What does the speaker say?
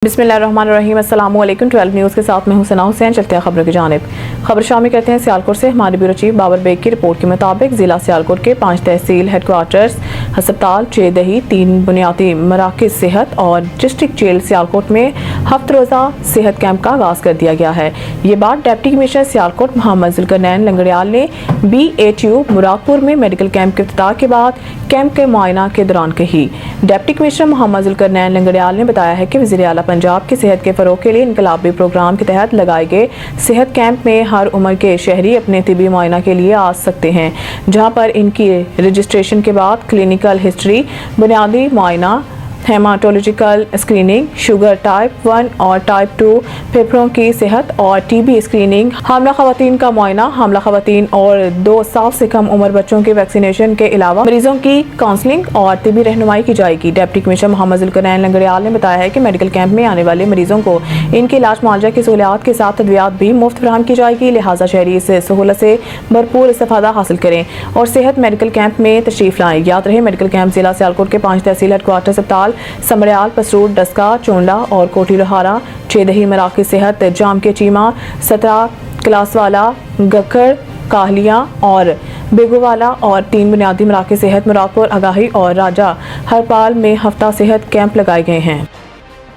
बिस्मिल्लाहिर्रहमानिर्रहीम। अस्सलाम वालेकुम। 12 न्यूज़ के साथ मैं हूं सना हुसैन। चलते हैं खबरों की जानिब। खबर शामिल करते हैं सियालकोट से। हमारे ब्यूरो चीफ बाबर बेग की रिपोर्ट के मुताबिक जिला सियालकोट के 5 तहसील हेडक्वार्टर्स, अस्पताल, चेदही, 3 बुनियादी मराकज़ सेहत और डिस्ट्रिक्ट जेल सियालकोट में हफ्त रोज़ा सेहत कैंप का आगाज़ कर दिया गया है। ये बात डिप्टी कमिश्नर सियालकोट मोहम्मद जुल्करनैन लंगड़ियाल ने BATU मुरादपुर में मेडिकल कैंप के इफ्तिताह के बाद कैंप के मुआयना के दौरान कही। डिप्टी कमिश्नर मोहम्मद जुल्करनैन लंगड़ियाल ने बताया है कि वज़ीर आला पंजाब के सेहत के फ़रोग़ के लिए इनकलाबी प्रोग्राम के तहत लगाए गए सेहत कैंप में हर उम्र के शहरी अपने तिबी मुआयना के लिए आ सकते हैं, जहां पर इनकी रजिस्ट्रेशन के बाद क्लिनिकल हिस्ट्री, बुनियादी मुआयना, हेमाटोलॉजिकल स्क्रीनिंग, शुगर टाइप 1 और टाइप 2, फेफड़ों की सेहत और TB स्क्रीनिंग, हामला खवातीन का मुआयना, हामला खवातीन और 2 साल से कम उम्र बच्चों के वैक्सीनेशन के अलावा मरीजों की काउंसलिंग और तिबी रहनुमाई की जाएगी। डिप्टी कमिश्नर मोहम्मद जुल्करनैन लंगड़ियाल ने बताया है कि मेडिकल कैंप में आने वाले मरीजों को इनके इलाज मुआवजा की सहूलियात के साथ अद्वियात भी मुफ्त फराहम की जाएगी, लिहाजा शहरी इस सहूलत से भरपूर इस्तेफादा हासिल करें और सेहत मेडिकल कैंप में तशरीफ लाएं। याद रहे, मेडिकल कैंप जिला सियालकोट के 5 तहसील हेडक्वार्टर अस्पताल समरियाल, पसरूर, डस्का, चोंडा और कोटी लोहारा, चेदही मराकज़ सेहत, जाम के चीमा, 17 क्लासवाला, गक्कड़, काहलिया और बेगोवाला और 3 बुनियादी मराकज़ सेहत मुरादपुर, आगाही और राजा हरपाल में हफ्ता सेहत कैंप लगाए गए हैं।